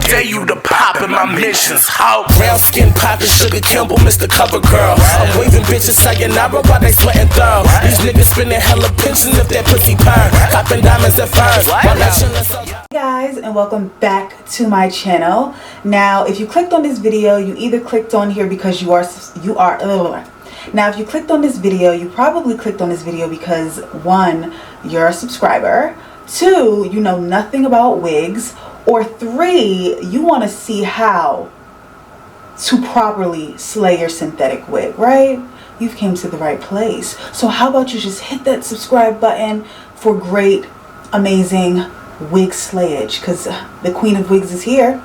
dare you to pop in my mentions. How brown skin poppin', Sugar Kimball, Mr. Cover Girl. I'm waving bitches sayonara while they sweating thorough. These niggas spending hella pension if that pussy purr. Copping diamonds at first. Hey guys, and welcome back to my channel. Now, if you clicked on this video, you either clicked on here because you are. Now, if you clicked on this video, you probably clicked on this video because 1, you're a subscriber, 2, you know nothing about wigs, or 3, you want to see how to properly slay your synthetic wig, right? You've came to the right place. So how about you just hit that subscribe button for great, amazing wig slayage, because the queen of wigs is here.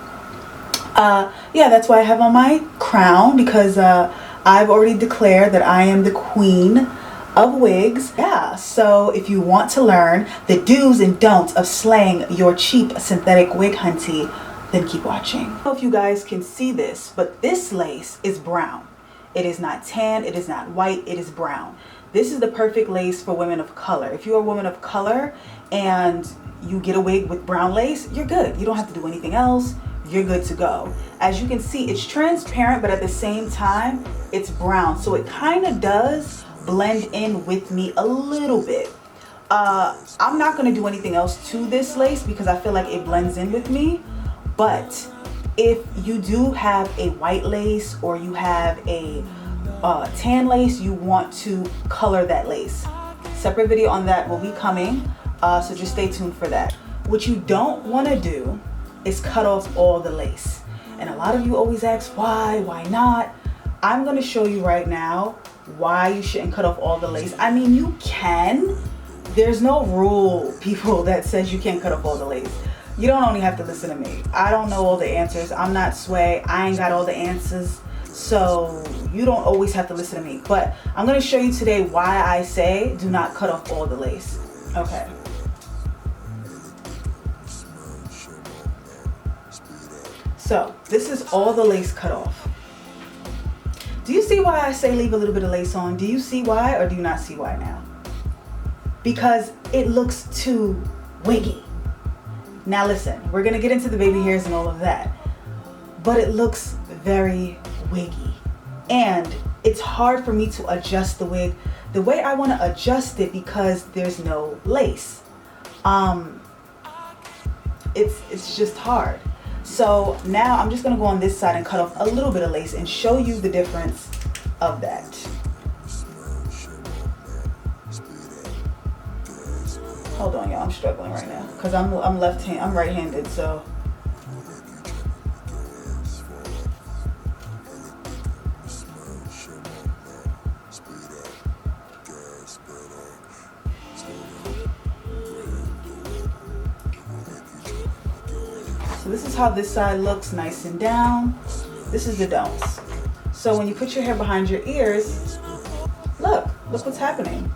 Yeah, that's why I have on my crown, because I've already declared that I am the queen of wigs. Yeah, so if you want to learn the do's and don'ts of slaying your cheap synthetic wig hunty, then keep watching. I don't know if you guys can see this, but this lace is brown. It is not tan, it is not white, it is brown. This is the perfect lace for women of color. If you're a woman of color and you get a wig with brown lace, you're good. You don't have to do anything else. You're good to go. As you can see, it's transparent, but at the same time, it's brown. So it kind of does blend in with me a little bit. I'm not going to do anything else to this lace because I feel like it blends in with me. But if you do have a white lace or you have a tan lace, you want to color that lace. Separate video on that will be coming. So just stay tuned for that. What you don't want to do is cut off all the lace. And a lot of you always ask why not? I'm going to show you right now why you shouldn't cut off all the lace. I mean, you can. There's no rule, people, that says you can't cut off all the lace. You don't only have to listen to me. I don't know all the answers. I'm not Sway. I ain't got all the answers. So you don't always have to listen to me. But I'm going to show you today why I say do not cut off all the lace. Okay. So this is all the lace cut off. Do you see why I say leave a little bit of lace on? Do you see why, or do you not see why now? Because it looks too wiggy. Now listen, we're gonna get into the baby hairs and all of that, but it looks very wiggy. And it's hard for me to adjust the wig the way I wanna adjust it because there's no lace. It's just hard. So now I'm just gonna go on this side and cut off a little bit of lace and show you the difference of that. Hold on, y'all, I'm struggling right now because I'm right-handed, so. So this is how this side looks, nice and down. This is the don'ts. So when you put your hair behind your ears, look what's happening.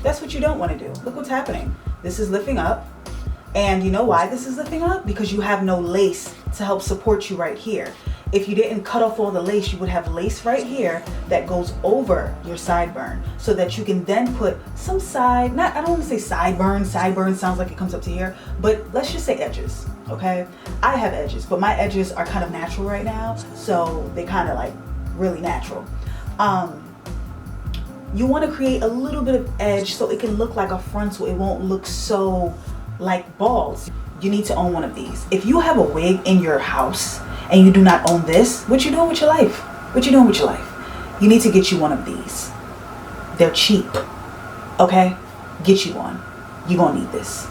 That's what you don't want to do. Look what's happening. This is lifting up. And you know why this is lifting up? Because you have no lace to help support you right here. If you didn't cut off all the lace, you would have lace right here that goes over your sideburn so that you can then put some I don't want to say sideburn sounds like it comes up to here, but let's just say edges, okay? I have edges, but my edges are kind of natural right now, so they kind of like really natural. You want to create a little bit of edge so it can look like a frontal. It won't look so like balls. You need to own one of these. If you have a wig in your house and you do not own this, what you doing with your life? What you doing with your life? You need to get you one of these. They're cheap, okay? Get you one. You're gonna need this.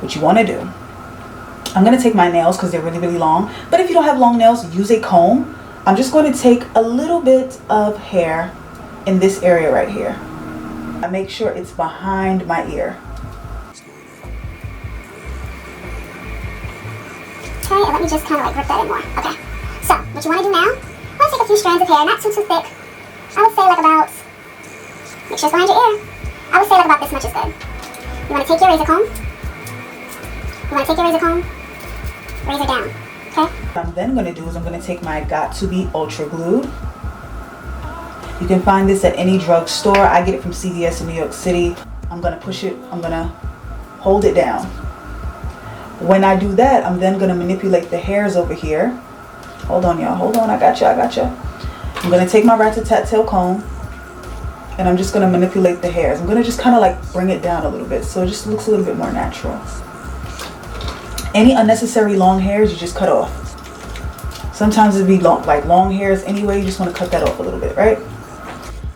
What you wanna do, I'm gonna take my nails because they're really, really long, but if you don't have long nails, use a comb. I'm just going to take a little bit of hair in this area right here. I make sure it's behind my ear. Okay, and let me just kind of like rip that in more. Okay, so what you want to do now, I want to take a few strands of hair, not too thick. I would say like about, make sure it's behind your ear. I would say like about this much is good. You want to take your razor comb. Razor down, okay? What I'm then going to do is I'm going to take my Got To Be Ultra Glued. You can find this at any drugstore. I get it from CVS in New York City. I'm going to push it, I'm going to hold it down. When I do that, I'm then going to manipulate the hairs over here. Hold on, y'all. Hold on. I got you. I'm going to take my rat-a-tat-tail comb, and I'm just going to manipulate the hairs. I'm going to just kind of like bring it down a little bit so it just looks a little bit more natural. Any unnecessary long hairs, you just cut off. Sometimes it'd be long hairs anyway. You just want to cut that off a little bit, right?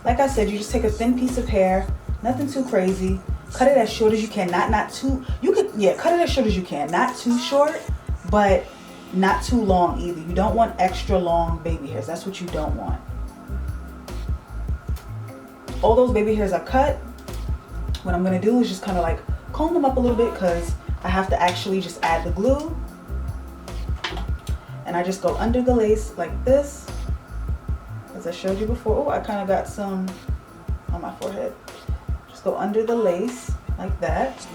Like I said, you just take a thin piece of hair, nothing too crazy. Cut it as short as you can, not too, cut it as short as you can. Not too short, but not too long either. You don't want extra long baby hairs. That's what you don't want. All those baby hairs are cut. What I'm gonna do is just kind of like comb them up a little bit because I have to actually just add the glue. And I just go under the lace like this. As I showed you before. Oh, I kind of got some on my forehead. Just go under the lace like that.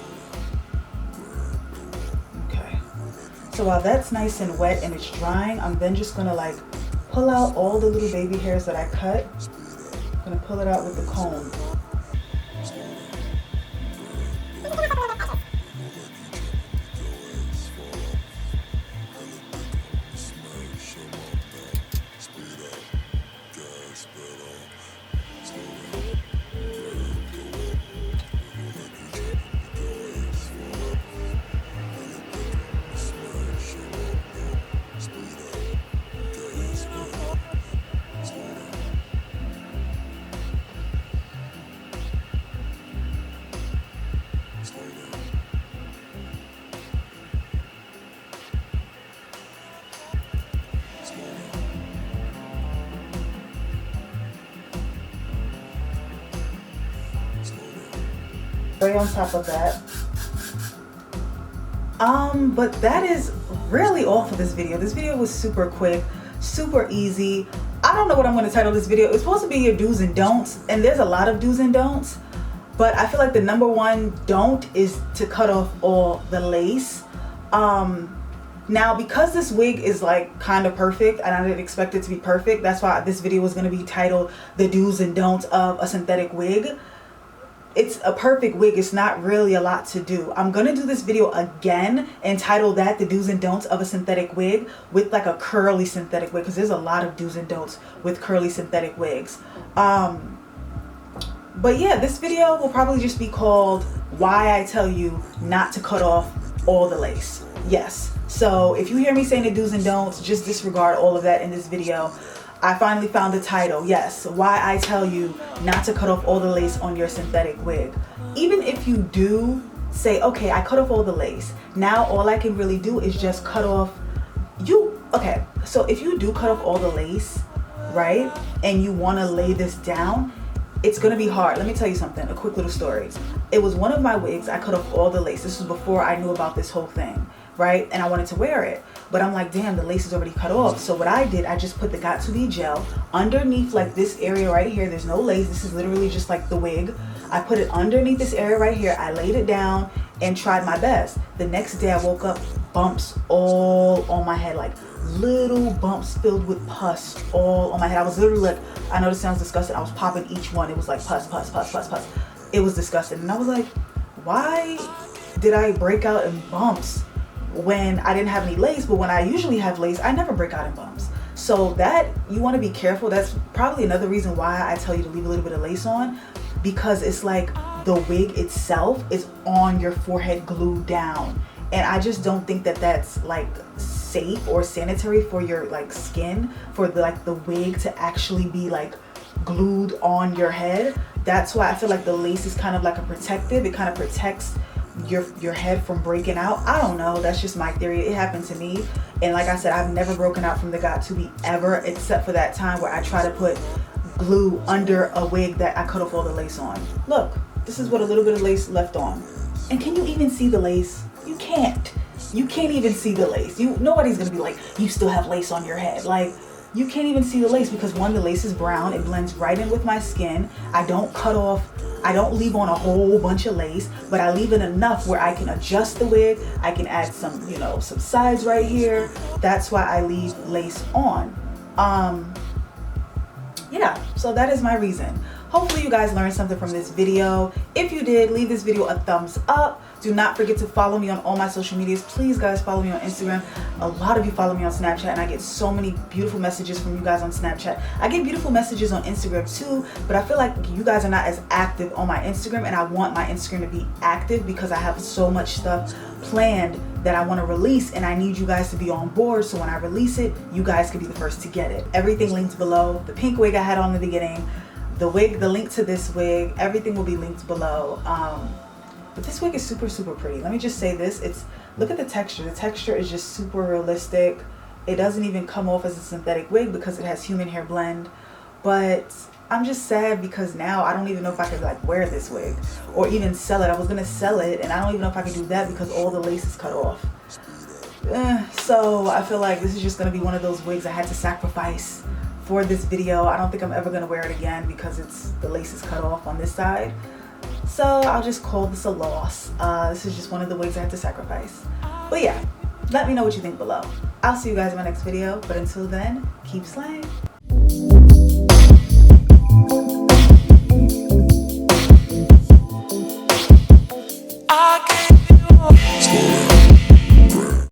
Okay. So while that's nice and wet and it's drying, I'm then just gonna like pull out all the little baby hairs that I cut. I'm gonna pull it out with the comb. Right on top of that. But that is really all for this video. This video was super quick, super easy. I don't know what I'm going to title this video. It's supposed to be your do's and don'ts, and there's a lot of do's and don'ts, but I feel like the number one don't is to cut off all the lace. Now, because this wig is like kind of perfect and I didn't expect it to be perfect, that's why this video was going to be titled the do's and don'ts of a synthetic wig. It's a perfect wig. It's not really a lot to do. I'm going to do this video again and title that the do's and don'ts of a synthetic wig with like a curly synthetic wig, because there's a lot of do's and don'ts with curly synthetic wigs. But yeah, this video will probably just be called why I tell you not to cut off all the lace. Yes. So if you hear me saying the do's and don'ts, just disregard all of that in this video. I finally found the title. Yes, why I tell you not to cut off all the lace on your synthetic wig. Even if you do say, okay, I cut off all the lace, now all I can really do is just cut off okay, so if you do cut off all the lace, right, and you want to lay this down, it's gonna be hard. Let me tell you something, a quick little story. It was one of my wigs, I cut off all the lace. This was before I knew about this whole thing, right? And I wanted to wear it, but I'm like, damn, the lace is already cut off. So what I did, I just put the Got2b gel underneath like this area right here. There's no lace. This is literally just like the wig. I put it underneath this area right here. I laid it down and tried my best. The next day I woke up, bumps all on my head, like little bumps filled with pus all on my head. I was literally like, I know this sounds disgusting. I was popping each one. It was like pus, pus, pus, pus, pus. It was disgusting. And I was like, why did I break out in bumps when I didn't have any lace? But when I usually have lace, I never break out in bumps. So that, you want to be careful. That's probably another reason why I tell you to leave a little bit of lace on, because it's like the wig itself is on your forehead glued down. And I just don't think that that's like safe or sanitary for your like skin, for the wig to actually be like glued on your head. That's why I feel like the lace is kind of like a protective. It kind of protects your head from breaking out. I don't know, that's just my theory. It happened to me, and like I said, I've never broken out from the Got2b ever, except for that time where I try to put glue under a wig that I cut off all the lace on. Look, this is what a little bit of lace left on. And can you even see the lace? You can't even see the lace. Nobody's gonna be like, you still have lace on your head. Like, you can't even see the lace, because one, the lace is brown. It blends right in with my skin. I don't leave on a whole bunch of lace, but I leave it enough where I can adjust the wig. I can add some, some sides right here. That's why I leave lace on. Yeah, so that is my reason. Hopefully you guys learned something from this video. If you did, leave this video a thumbs up. Do not forget to follow me on all my social medias. Please guys, follow me on Instagram. A lot of you follow me on Snapchat, and I get so many beautiful messages from you guys on Snapchat. I get beautiful messages on Instagram too, but I feel like you guys are not as active on my Instagram, and I want my Instagram to be active because I have so much stuff planned that I want to release, and I need you guys to be on board, so when I release it, you guys can be the first to get it. Everything linked below. The pink wig I had on in the beginning, the wig, the link to this wig, everything will be linked below. But this wig is super, super pretty. Let me just say this. Look at the texture. The texture is just super realistic. It doesn't even come off as a synthetic wig because it has human hair blend. But I'm just sad because now I don't even know if I could like wear this wig or even sell it. I was gonna sell it, and I don't even know if I could do that because all the lace is cut off. So I feel like this is just gonna be one of those wigs I had to sacrifice for this video. I don't think I'm ever gonna wear it again because the lace is cut off on this side. So I'll just call this a loss. This is just one of the wigs I had to sacrifice. But yeah, let me know what you think below. I'll see you guys in my next video, but until then, keep slaying. I gave you all.